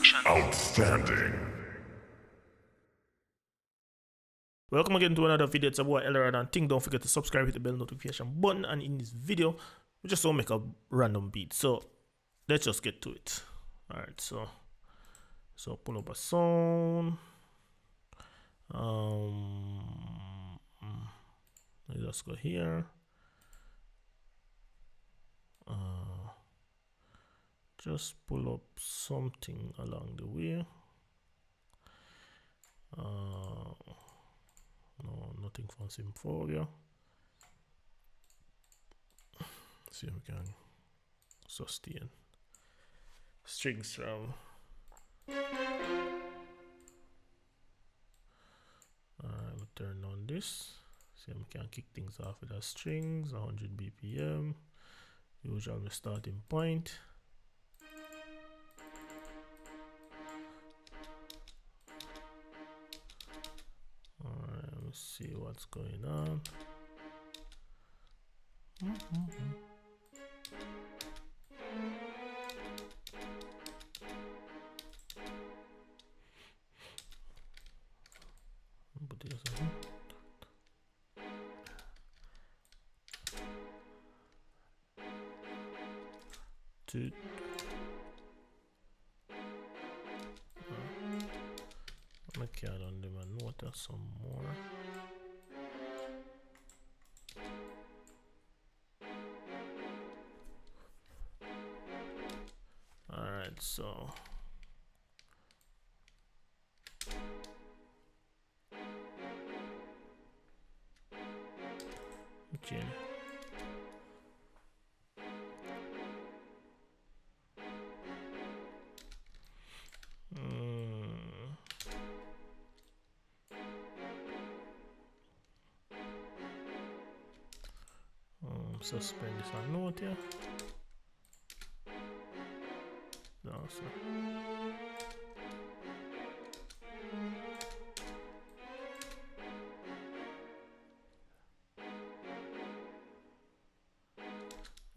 Productions. Outstanding. Welcome again to another video. It's a boy eldohradoproductions. Don't forget to subscribe, hit the bell notification button, and in this video we just don't make a random beat. So let's just get to it. Alright, so pull up a sound. Let's just go here. Just pull up something along the way. No, nothing from Symphoria. See if we can sustain strings from. We'll turn on this. See if we can kick things off with our strings. 100 BPM. Usual starting point. Alright, let's see what's going on. Put this on. Two. I'm gonna carry on them and note some more. Alright, so okay. Suspend this on note here. No, so.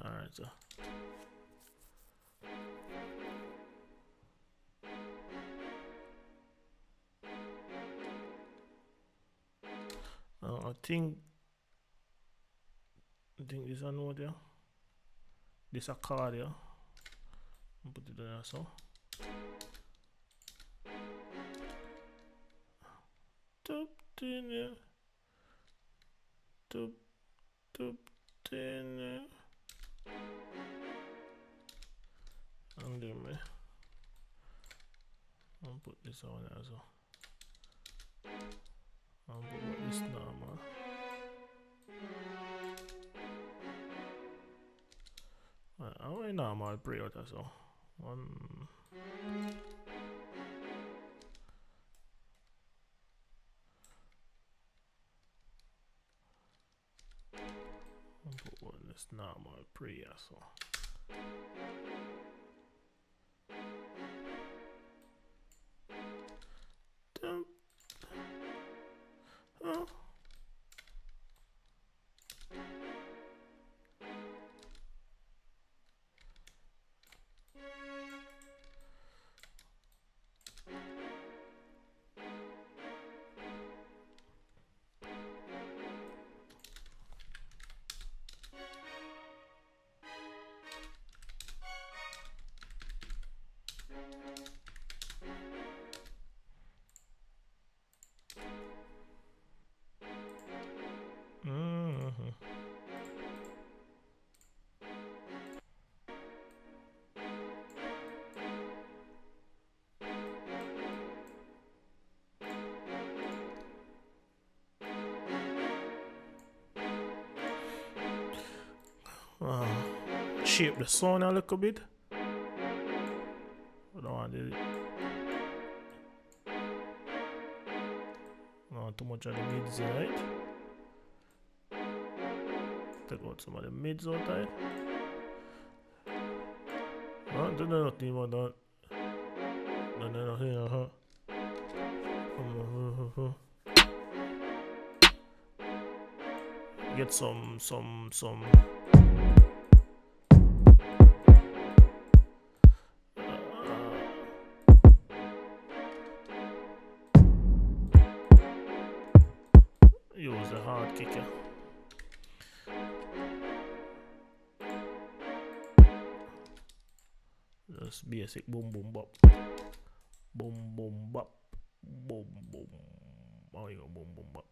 Alright, so. I think this is a note there. This is a card here. Put it there so. Top 10 here. Top 10 here. And then I'll put this on there so. I'll put this normal. How I normal pre-out so one. I'll put one this normal pre so. Shape the sound a little bit. I don't want it. Not too much of the mids, right? Take out some of the mids out there. Do nothing about that. No. Get some. kick you. Just basic boom boom bop. Boom boom bop. Boom boom. Oh, you go boom boom bop.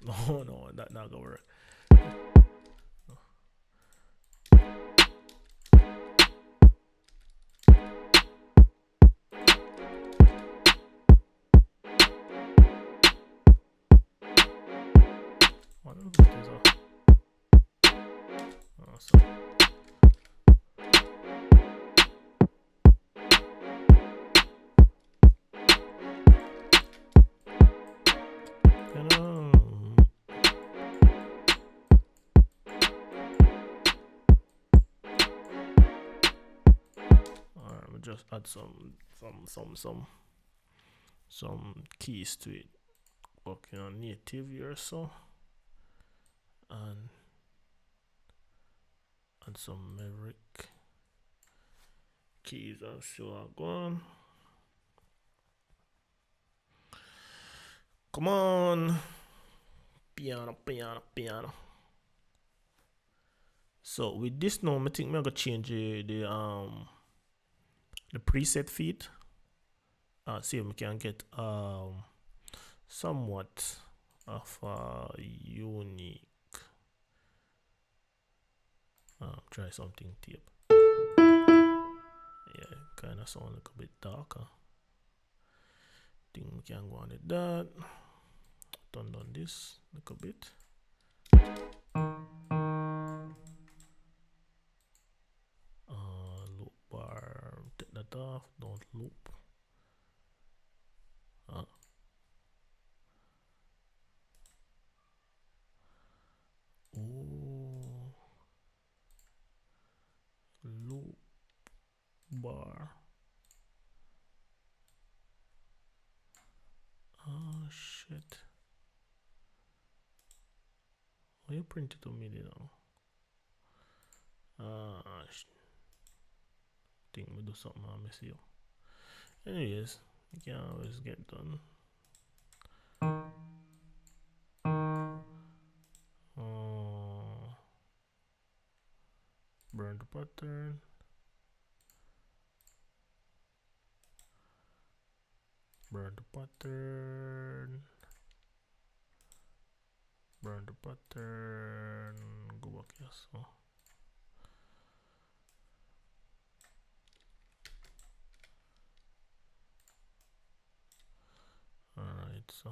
No, that not gonna work. I don't know if it is awesome. Alright, we just add some keys to it. Working on native here, so and some maverick keys and so on. Go on. Come on. Piano, piano, piano. So with this now, I think I'm gonna change the preset feed. See if we can get somewhat of unique. Try something tape. Yeah, kind of sound like a bit darker. Think we can go on with that. Turn down this like a bit. Loop bar, take that off, don't loop. Oh, loop bar. Oh shit. Why you print it to me now? Think we do something messy. Anyways, you can always get done. Burn the pattern. Burn the pattern. Burn the pattern. Go back here. So. Alright, so.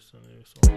this and this one.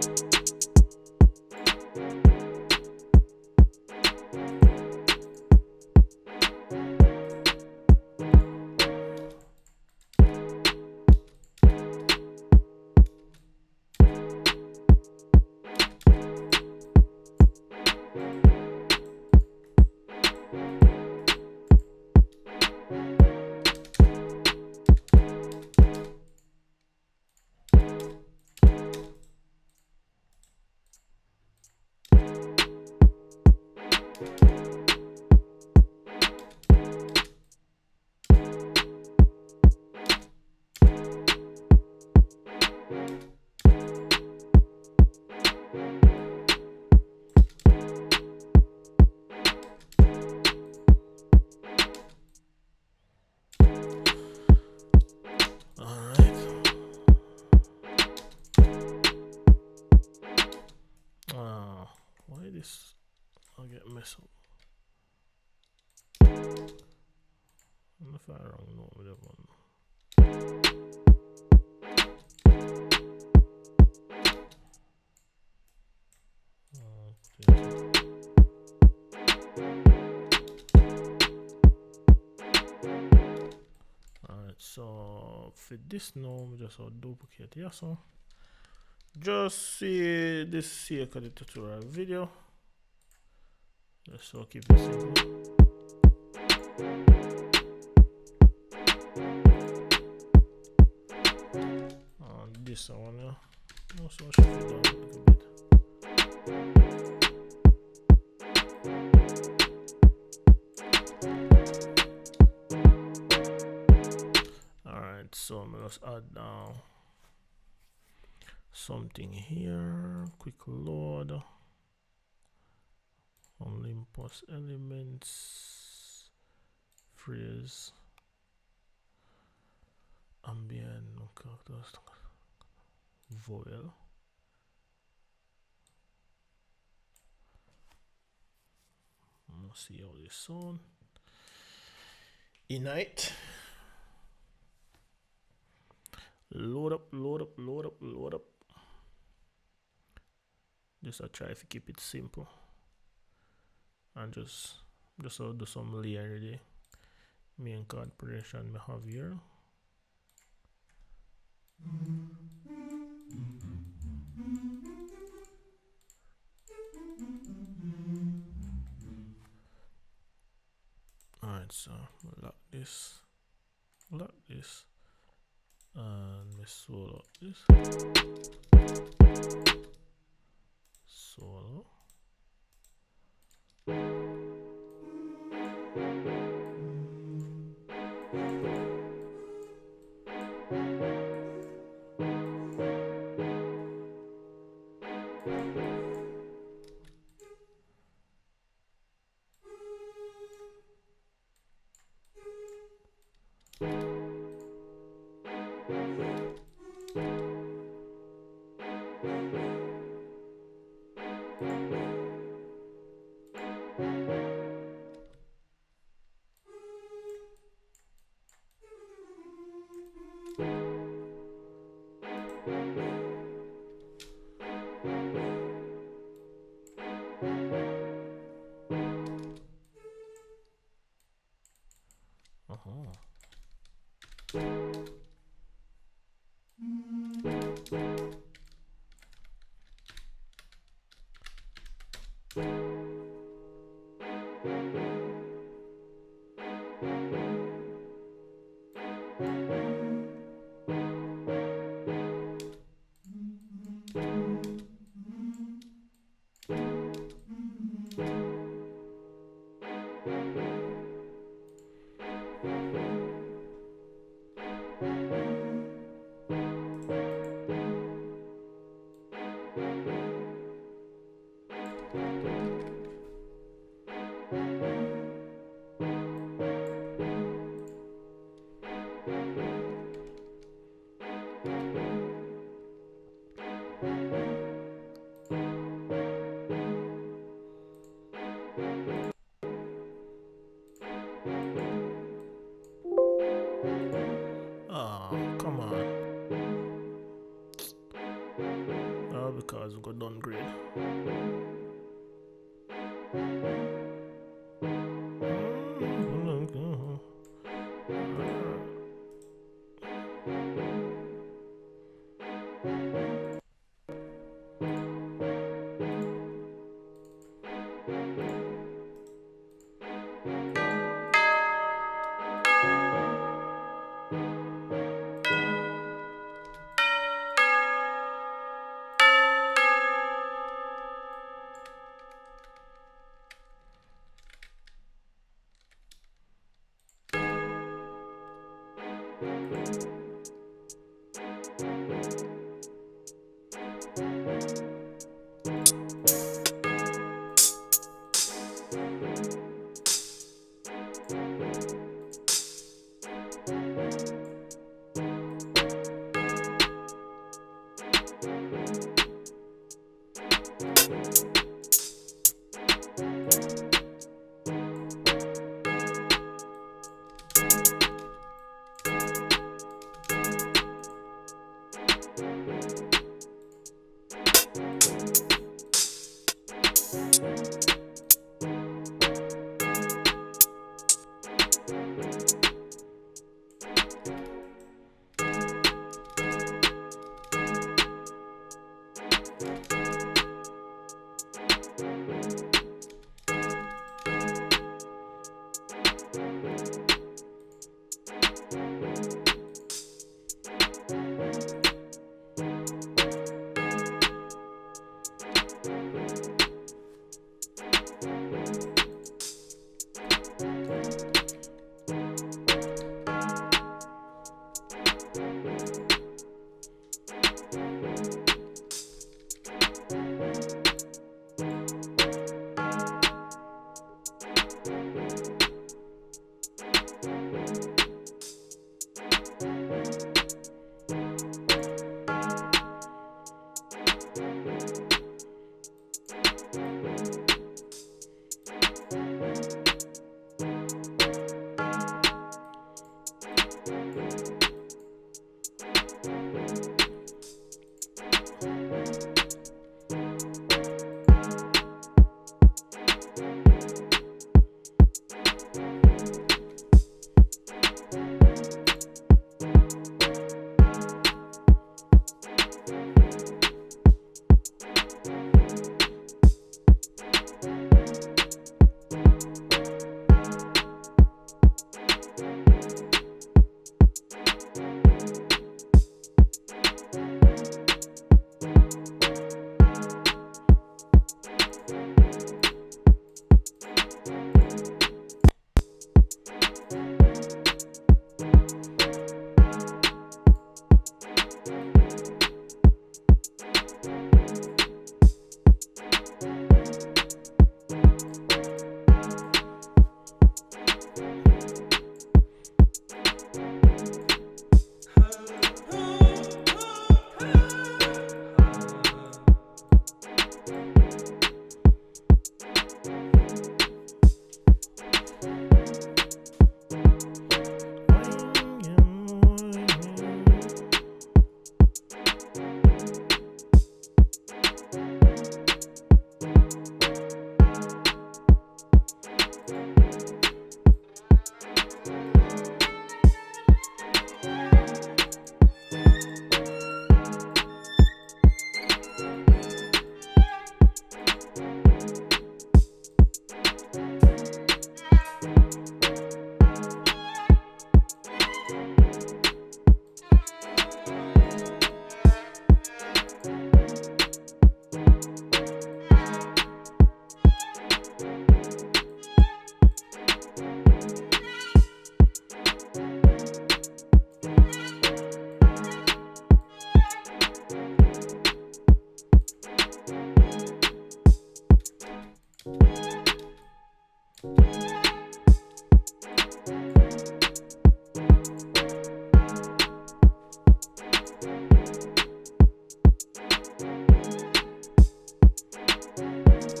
Why this? I'll get messed up. I don't know if I wrong note with that one. Alright, so for this now, we just duplicate here. So just see this here the tutorial video. Just so keep it simple. This one, yeah. Also shift it down a little bit. Alright, so I'm gonna add now something here. Quick load. Olympus elements. Phrase. Ambient characters. Vowel. Let's see how this sound. Ignite. Load up, load up, load up, load up. Just I try to keep it simple. And just do some layer there. Main corporation we have here. Alright, so lock this, and we solo this, solo. Oh, come on. go downgrade.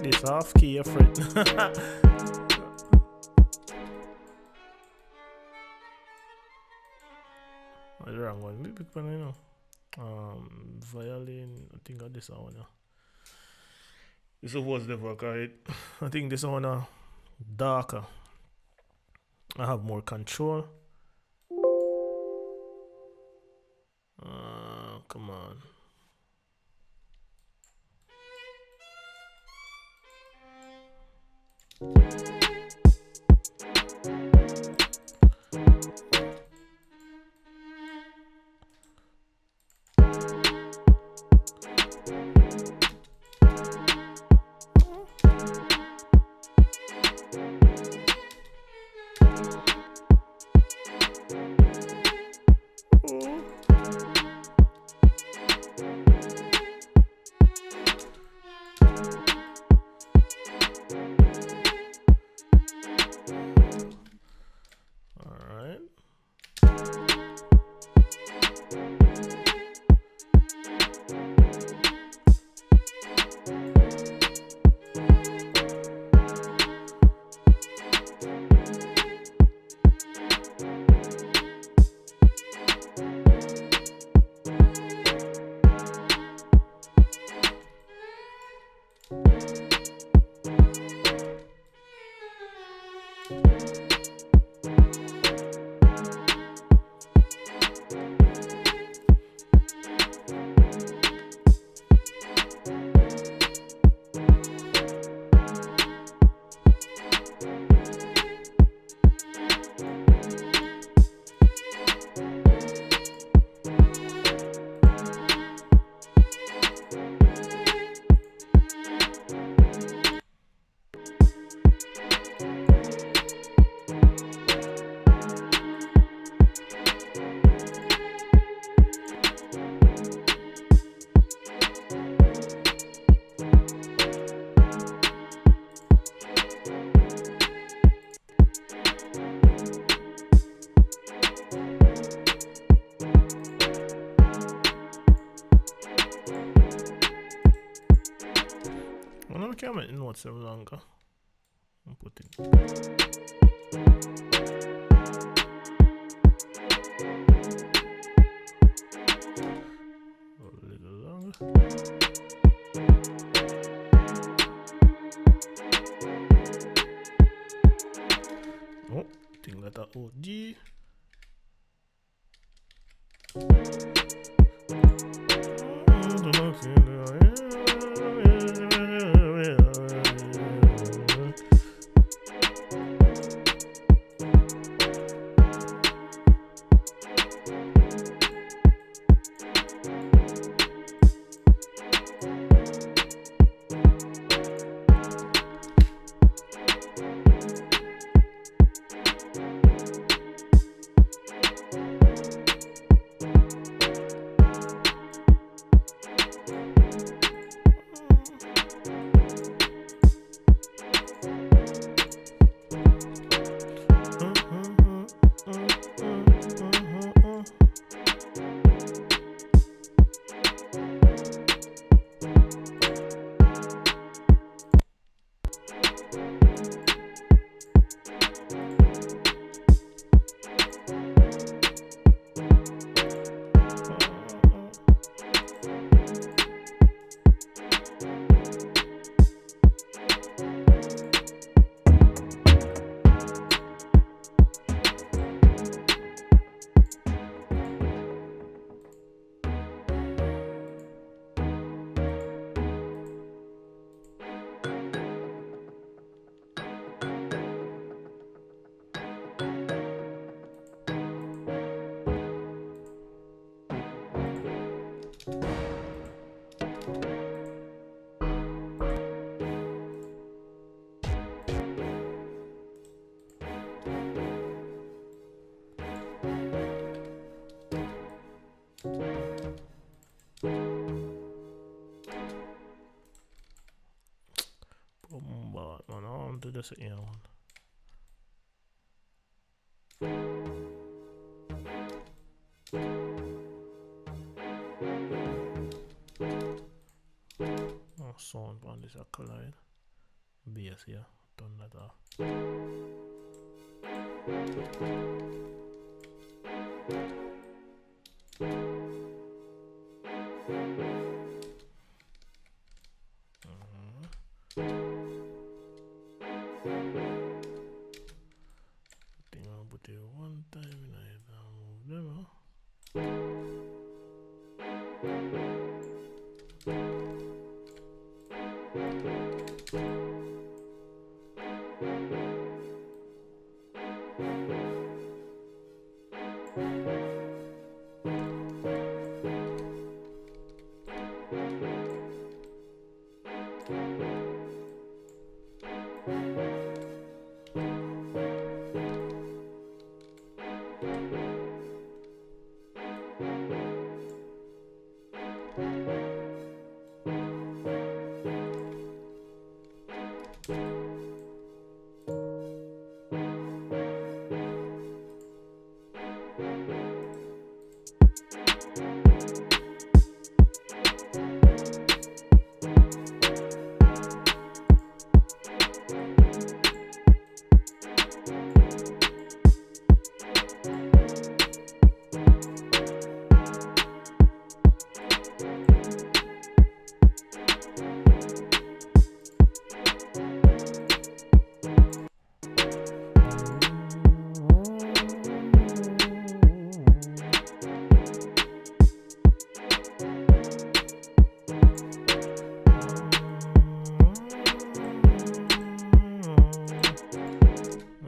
This off key, your friend. What's the wrong one? Maybe pick one, you know. Violin. I think I this one. Yeah. This was never right. I think this one darker. I have more control. Come on. I can't make notes any longer. I'm putting a little longer. Oh, think that OG. Man, I want to do this again. Oh, sound on this collide. Bass here, turn that off.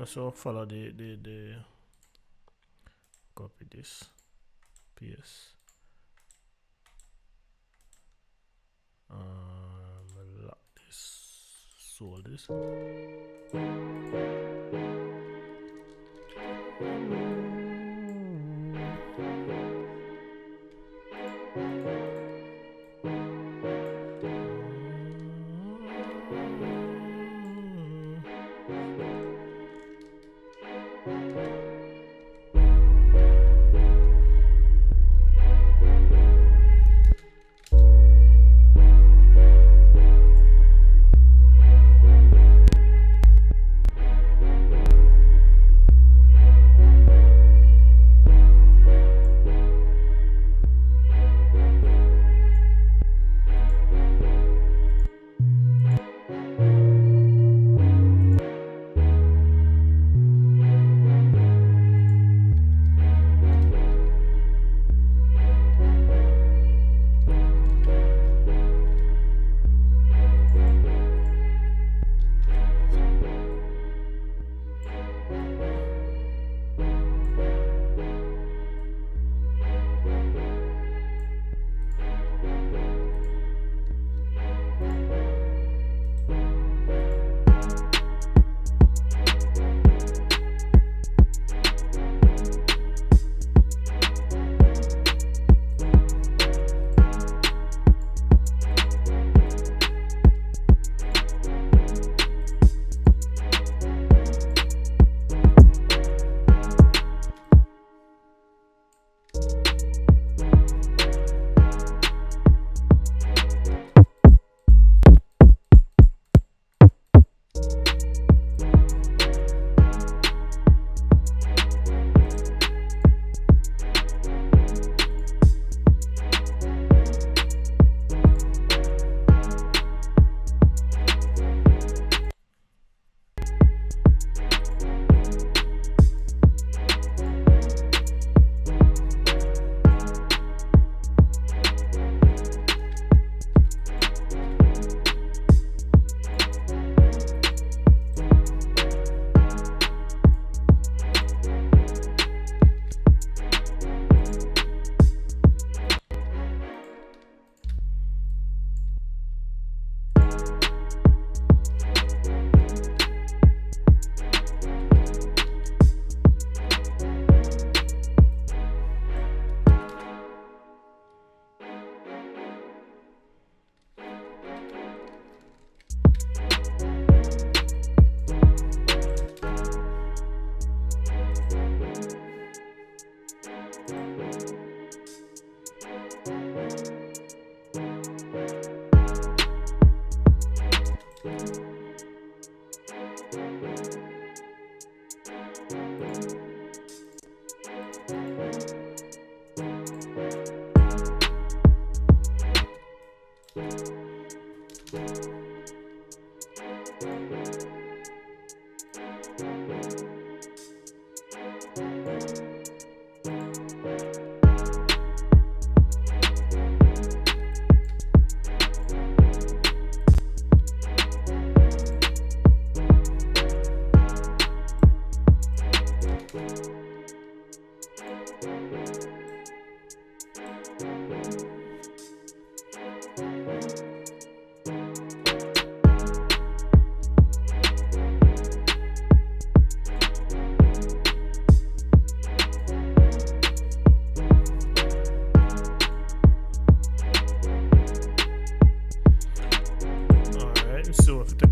So follow the copy this, paste, lock this, solve this.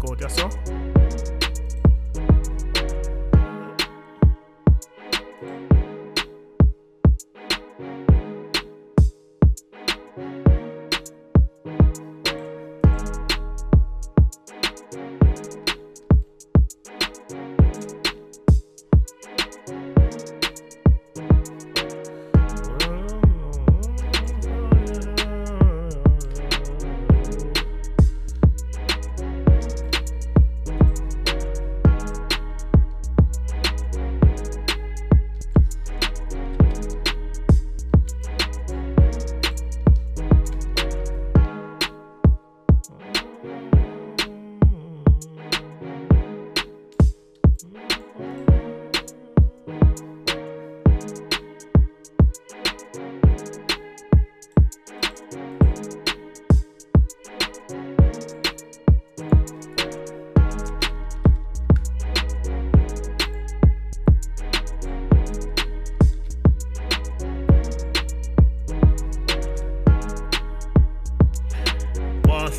check out, yeah, so.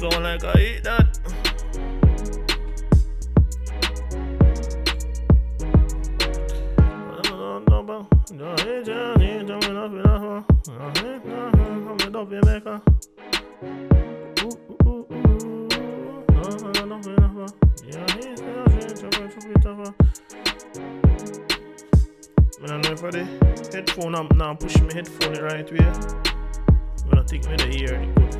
Sound like I eat that. I don't know if I the headphone up now, push my headphone the right way. I'm gonna take me the ear it good.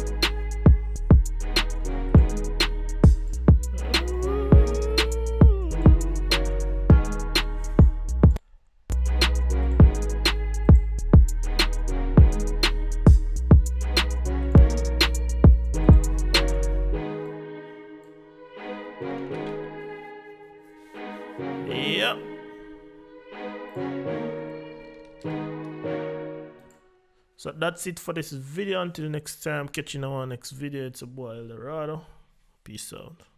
Yep. So that's it for this video. Until next time, catch you in our next video. It's a boy Eldorado. Peace out.